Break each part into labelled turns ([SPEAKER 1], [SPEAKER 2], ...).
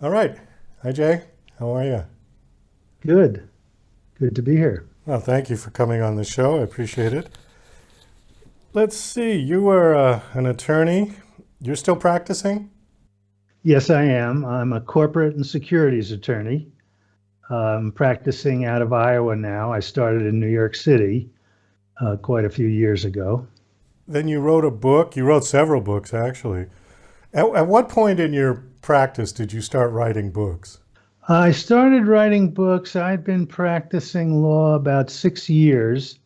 [SPEAKER 1] All right. Hi, Jay. How are you?
[SPEAKER 2] Good. Good to be here.
[SPEAKER 1] Well, thank you for coming on the show. I appreciate it. Let's see. You were an attorney. You're still practicing?
[SPEAKER 2] Yes, I am. I'm a corporate and securities attorney. I'm practicing out of Iowa now. I started in New York City quite a few years ago.
[SPEAKER 1] Then you wrote a book. You wrote several books, actually. At what point in your practice did you start writing books?
[SPEAKER 2] I started writing books. I'd been practicing law about 6 years.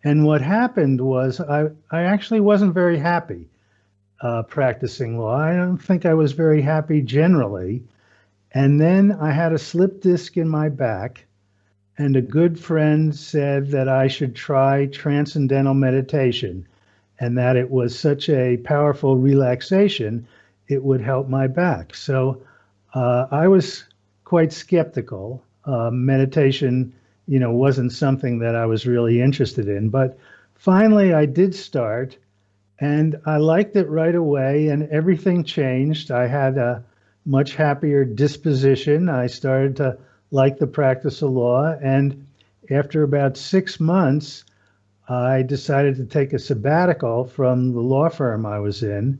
[SPEAKER 2] And what happened was I actually wasn't very happy practicing law. I don't think I was very happy generally. And then I had a slip disc in my back. And a good friend said that I should try Transcendental Meditation and that it was such a powerful relaxation, it would help my back. So I was quite skeptical. Meditation, wasn't something that I was really interested in. But finally, I did start and I liked it right away, and everything changed. I had a much happier disposition. I started to like the practice of law. And after about 6 months, I decided to take a sabbatical from the law firm I was in.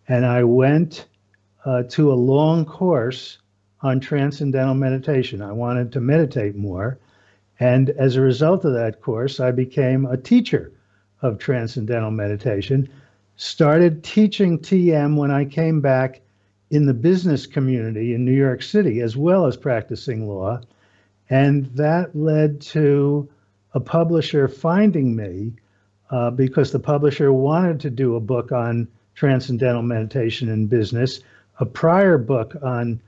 [SPEAKER 2] And I went to a long course on transcendental meditation. I wanted to meditate more. And as a result of that course, I became a teacher of transcendental meditation, started teaching TM when I came back in the business community in New York City, as well as practicing law. And that led to a publisher finding me because the publisher wanted to do a book on transcendental meditation in business. A prior book on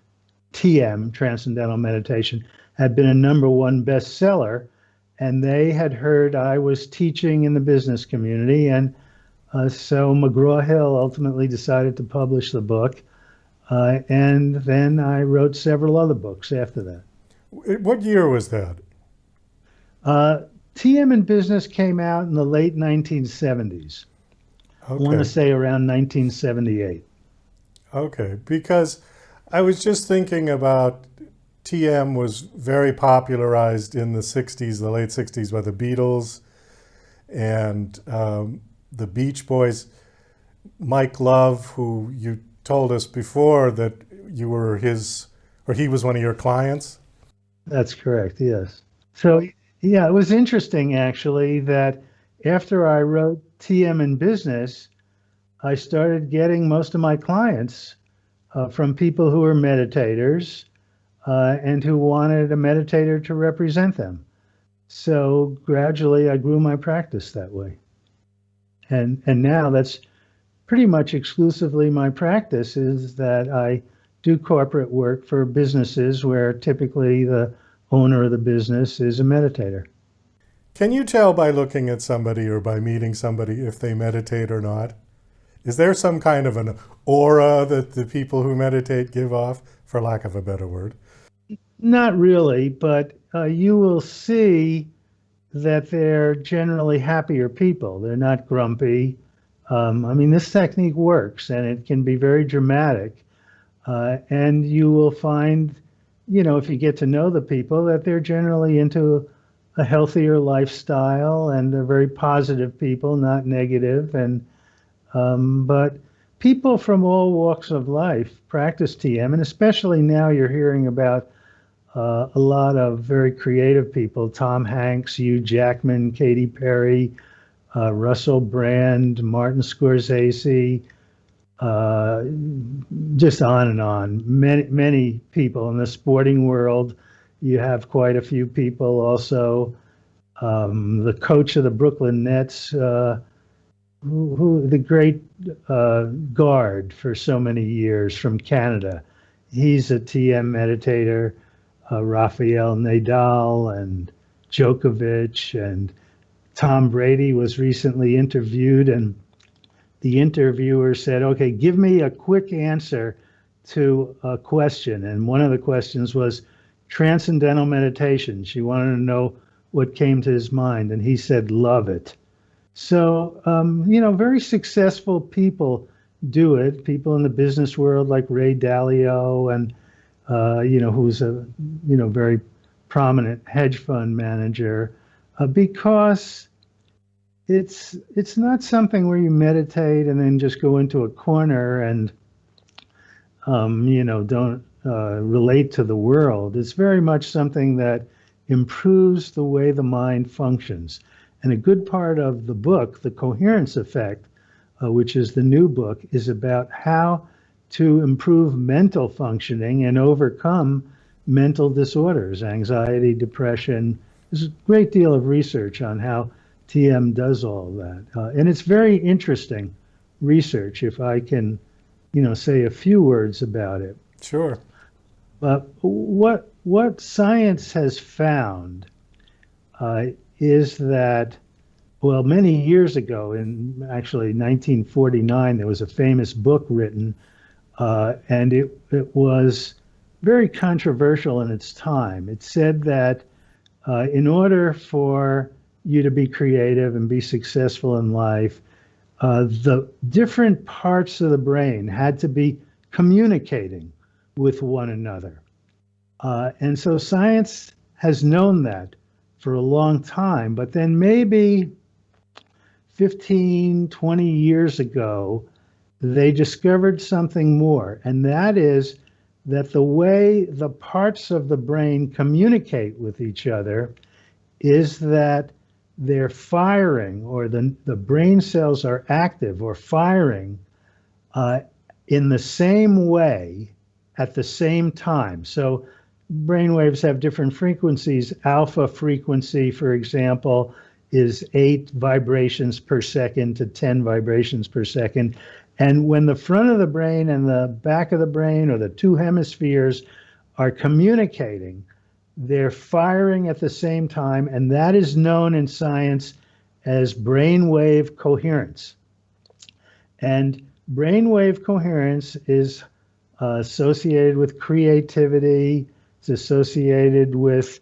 [SPEAKER 2] TM, Transcendental Meditation, had been a #1 bestseller, and they had heard I was teaching in the business community. And so McGraw-Hill ultimately decided to publish the book. And then I wrote several other books after that.
[SPEAKER 1] What year was that?
[SPEAKER 2] Uh, TM in Business came out in the late 1970s. I want to
[SPEAKER 1] Okay.
[SPEAKER 2] say around 1978.
[SPEAKER 1] Okay. Because I was just thinking about TM was very popularized in the 60s, the late 60s by the Beatles and the Beach Boys. Mike Love, who you told us before that you were his, or he was one of your clients.
[SPEAKER 2] That's correct, yes. So, yeah, it was interesting actually that after I wrote TM in Business, I started getting most of my clients from people who were meditators and who wanted a meditator to represent them. So gradually I grew my practice that way. And now that's pretty much exclusively my practice is that I do corporate work for businesses where typically the owner of the business is a meditator.
[SPEAKER 1] Can you tell by looking at somebody or by meeting somebody if they meditate or not? Is there some kind of an aura that the people who meditate give off, for lack of a better word?
[SPEAKER 2] Not really, but you will see that they're generally happier people. They're not grumpy. I mean, this technique works and it can be very dramatic. And you will find, if you get to know the people, that they're generally into a healthier lifestyle and they're very positive people, not negative. But people from all walks of life practice TM, and especially now you're hearing about a lot of very creative people: Tom Hanks, Hugh Jackman, Katy Perry, Russell Brand, Martin Scorsese, uh, just on and on. Many people in the sporting world. You have quite a few people also. The coach of the Brooklyn Nets, who the great guard for so many years from Canada, he's a TM meditator. Rafael Nadal and Djokovic and Tom Brady was recently interviewed, and the interviewer said, "Okay, give me a quick answer to a question." And one of the questions was transcendental meditation. She wanted to know what came to his mind, and he said, "Love it." So, very successful people do it. People in the business world like Ray Dalio and who's a very prominent hedge fund manager, because it's not something where you meditate and then just go into a corner and don't relate to the world. It's very much something that improves the way the mind functions. And a good part of the book, The Coherence Effect, which is the new book, is about how to improve mental functioning and overcome mental disorders, anxiety, depression. There's a great deal of research on how TM does all that. And it's very interesting research, if I can, say a few words about it.
[SPEAKER 1] Sure.
[SPEAKER 2] But what science has found is that, well, many years ago, in actually 1949, there was a famous book written, and it was very controversial in its time. It said that in order for you to be creative and be successful in life, the different parts of the brain had to be communicating with one another. And so science has known that for a long time, but then maybe 15, 20 years ago, they discovered something more, and that is that the way the parts of the brain communicate with each other is that they're firing, or the brain cells are active or firing in the same way at the same time. So brain waves have different frequencies. Alpha frequency, for example, is 8 vibrations per second to 10 vibrations per second. And when the front of the brain and the back of the brain, or the two hemispheres, are communicating, they're firing at the same time, and that is known in science as brainwave coherence. And brainwave coherence is associated with creativity. It's associated with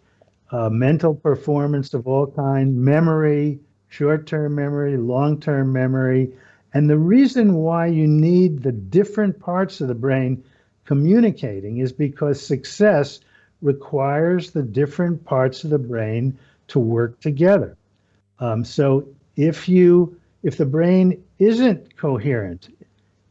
[SPEAKER 2] mental performance of all kinds, memory, short-term memory, long-term memory. And the reason why you need the different parts of the brain communicating is because success requires the different parts of the brain to work together. So if the brain isn't coherent,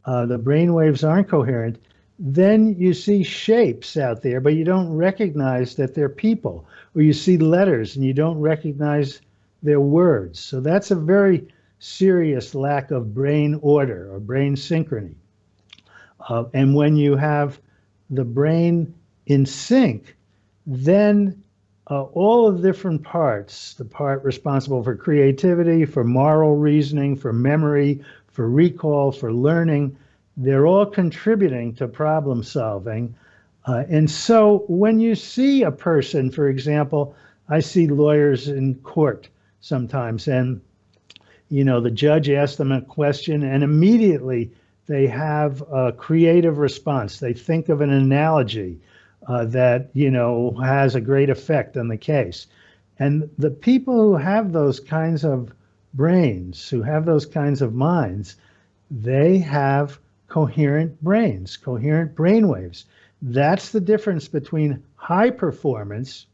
[SPEAKER 2] the brain waves aren't coherent, then you see shapes out there, but you don't recognize that they're people, or you see letters and you don't recognize their words. So that's a very serious lack of brain order or brain synchrony. And when you have the brain in sync, then all of the different parts, the part responsible for creativity, for moral reasoning, for memory, for recall, for learning, they're all contributing to problem solving. And so when you see a person, for example, I see lawyers in court sometimes, and the judge asks them a question, and immediately they have a creative response. They think of an analogy that has a great effect on the case. And the people who have those kinds of brains, who have those kinds of minds, they have coherent brains, coherent brainwaves. That's the difference between high performance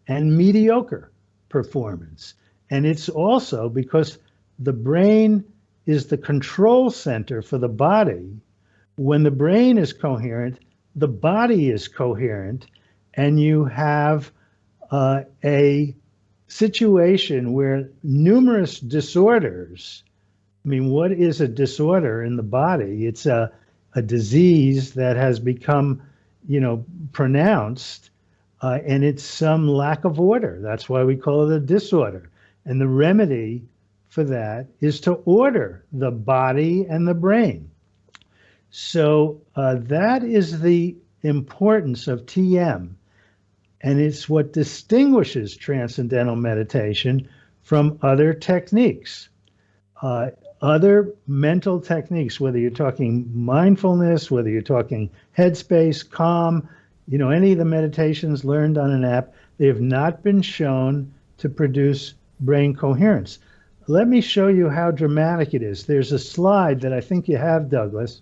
[SPEAKER 2] and mediocre performance. And it's also because the brain is the control center for the body. When the brain is coherent, the body is coherent, and you have a situation where numerous disorders. I mean, what is a disorder in the body? It's a disease that has become, pronounced, and it's some lack of order. That's why we call it a disorder. And the remedy for that is to order the body and the brain. So that is the importance of TM. And it's what distinguishes Transcendental Meditation from other techniques. Other mental techniques, whether you're talking mindfulness, whether you're talking headspace, calm, any of the meditations learned on an app, they have not been shown to produce brain coherence. Let me show you how dramatic it is. There's a slide that I think you have, Douglas.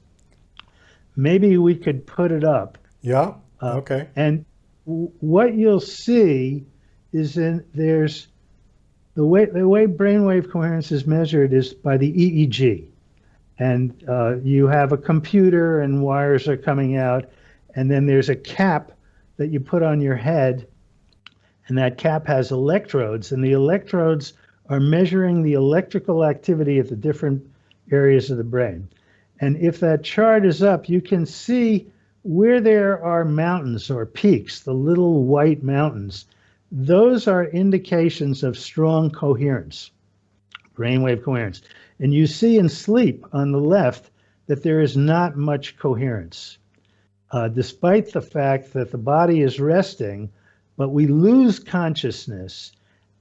[SPEAKER 2] Maybe we could put it up.
[SPEAKER 1] Yeah. Okay.
[SPEAKER 2] And what you'll see is there's the way brainwave coherence is measured is by the EEG. And you have a computer and wires are coming out, and then there's a cap that you put on your head, and that cap has electrodes, and the electrodes are measuring the electrical activity at the different areas of the brain. And if that chart is up, you can see where there are mountains or peaks, the little white mountains. Those are indications of strong coherence, brainwave coherence. And you see in sleep on the left that there is not much coherence, despite the fact that the body is resting, but we lose consciousness,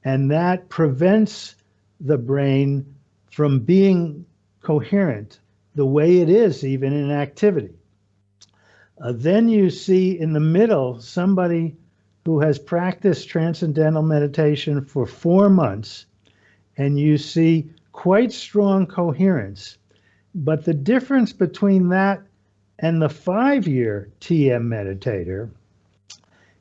[SPEAKER 2] and that prevents the brain from being coherent the way it is, even in activity. Then you see in the middle somebody who has practiced transcendental meditation for 4 months, and you see quite strong coherence. But the difference between that and the 5-year TM meditator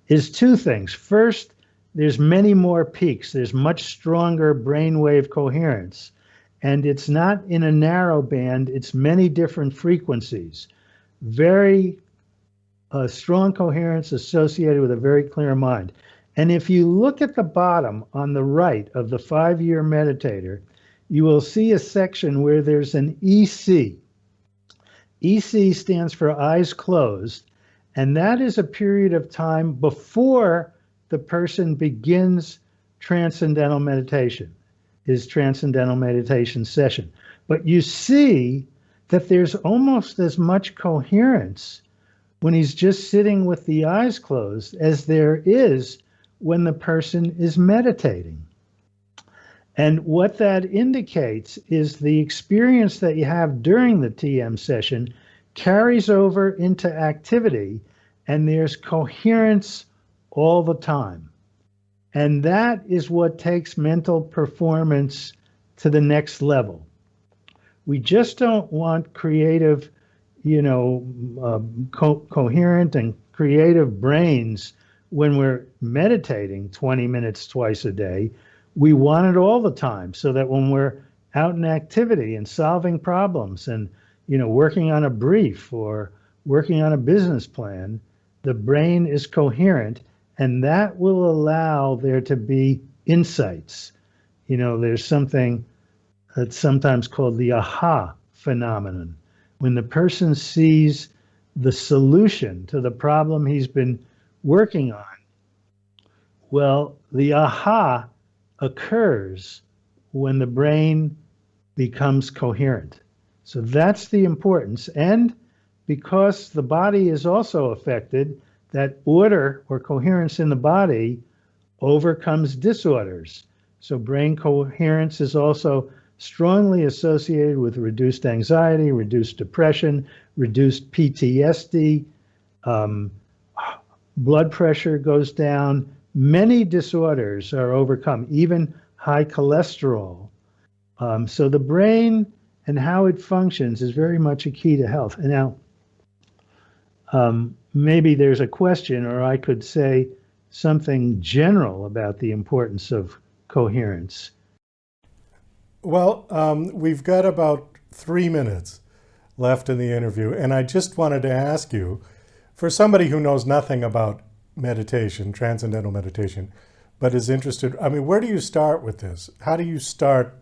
[SPEAKER 2] is two things. First, there's many more peaks. There's much stronger brainwave coherence. And it's not in a narrow band, it's many different frequencies. Very strong coherence associated with a very clear mind. And if you look at the bottom on the right of the 5-year meditator, you will see a section where there's an EC. EC stands for eyes closed, and that is a period of time before the person begins transcendental meditation, his transcendental meditation session. But you see that there's almost as much coherence when he's just sitting with the eyes closed as there is when the person is meditating. And what that indicates is the experience that you have during the TM session carries over into activity, and there's coherence all the time. And that is what takes mental performance to the next level. We just don't want creative, coherent and creative brains when we're meditating 20 minutes twice a day. We want it all the time, so that when we're out in activity and solving problems and working on a brief or working on a business plan, the brain is coherent, and that will allow there to be insights. There's something that's sometimes called the aha phenomenon. When the person sees the solution to the problem he's been working on, well, the aha occurs when the brain becomes coherent. So that's the importance. And because the body is also affected, that order or coherence in the body overcomes disorders. So brain coherence is also strongly associated with reduced anxiety, reduced depression, reduced PTSD, blood pressure goes down. Many disorders are overcome, even high cholesterol. So the brain and how it functions is very much a key to health. And now, maybe there's a question, or I could say something general about the importance of coherence.
[SPEAKER 1] Well, we've got about 3 minutes left in the interview, and I just wanted to ask you, for somebody who knows nothing about meditation, transcendental meditation, but is interested, where do you start with this? How do you start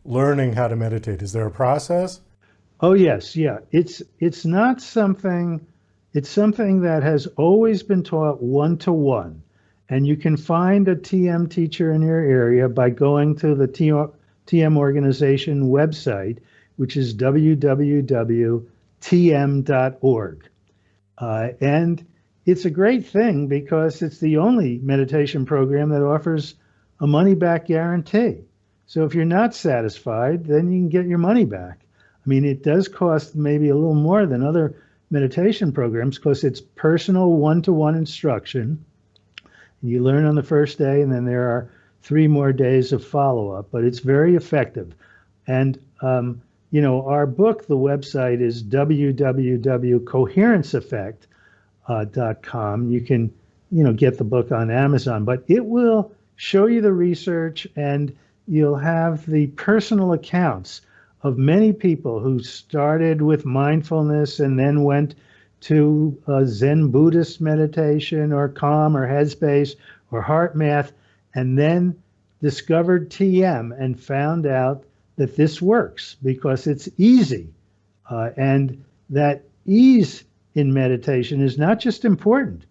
[SPEAKER 1] learning how to meditate? Is there a process?
[SPEAKER 2] Oh, yes. Yeah. It's not something, it's something that has always been taught one-to-one. And you can find a TM teacher in your area by going to the TM organization website, which is www.tm.org. And it's a great thing because it's the only meditation program that offers a money-back guarantee. So if you're not satisfied, then you can get your money back. It does cost maybe a little more than other meditation programs because it's personal one-to-one instruction. You learn on the first day, and then there are 3 more days of follow-up, but it's very effective. And, our book, the website is www.Coherence Effect. .com. You can, get the book on Amazon, but it will show you the research, and you'll have the personal accounts of many people who started with mindfulness and then went to Zen Buddhist meditation or Calm or Headspace or Heart Math, and then discovered TM and found out that this works because it's easy. And that ease in meditation is not just important,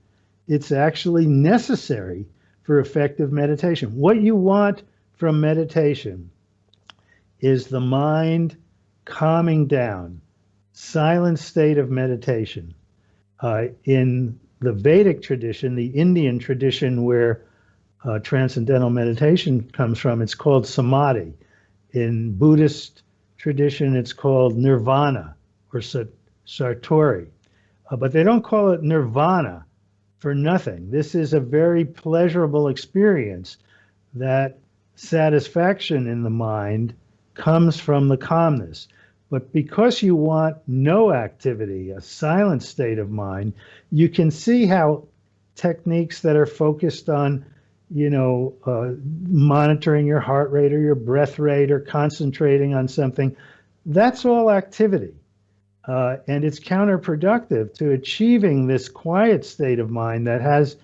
[SPEAKER 2] it's actually necessary for effective meditation. What you want from meditation is the mind calming down, silent state of meditation. In the Vedic tradition, the Indian tradition where Transcendental Meditation comes from, it's called samadhi. In Buddhist tradition, it's called nirvana or satori. But they don't call it nirvana for nothing. This is a very pleasurable experience. That satisfaction in the mind comes from the calmness. But because you want no activity, a silent state of mind, you can see how techniques that are focused on, monitoring your heart rate or your breath rate or concentrating on something, that's all activity. And it's counterproductive to achieving this quiet state of mind that has,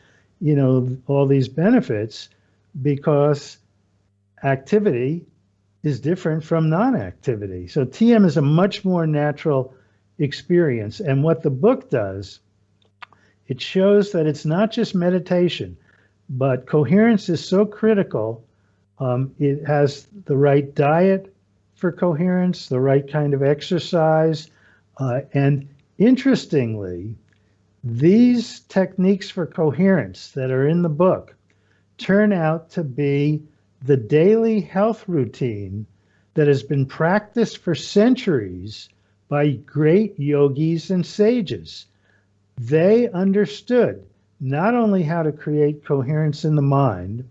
[SPEAKER 2] all these benefits, because activity is different from non-activity. So TM is a much more natural experience. And what the book does, it shows that it's not just meditation, but coherence is so critical. It has the right diet for coherence, the right kind of exercise. And interestingly, these techniques for coherence that are in the book turn out to be the daily health routine that has been practiced for centuries by great yogis and sages. They understood not only how to create coherence in the mind,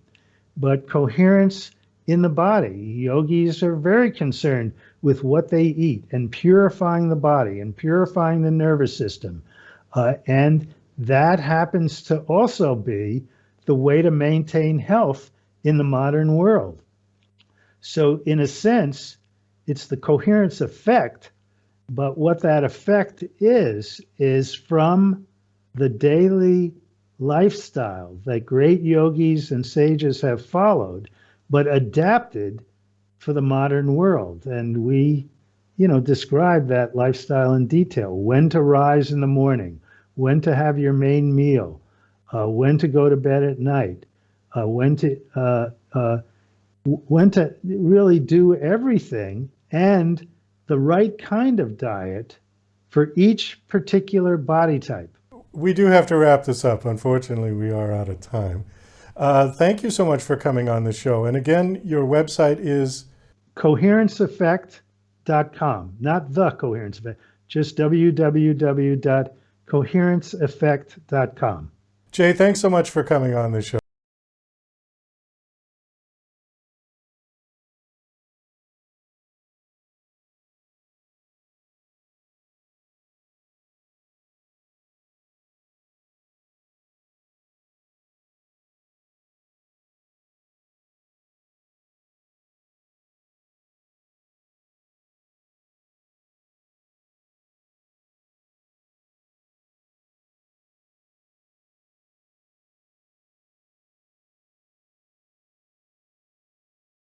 [SPEAKER 2] but coherence in the body. Yogis are very concerned with what they eat and purifying the body and purifying the nervous system. And that happens to also be the way to maintain health in the modern world. So in a sense, it's the coherence effect, but what that effect is from the daily lifestyle that great yogis and sages have followed, but adapted for the modern world. And we, describe that lifestyle in detail: when to rise in the morning, when to have your main meal, when to go to bed at night, when to really do everything, and the right kind of diet for each particular body type.
[SPEAKER 1] We do have to wrap this up. Unfortunately, we are out of time. Thank you so much for coming on the show. And again, your website is
[SPEAKER 2] coherenceeffect.com, not the Coherence Effect, just www.coherenceeffect.com.
[SPEAKER 1] Jay, thanks so much for coming on the show.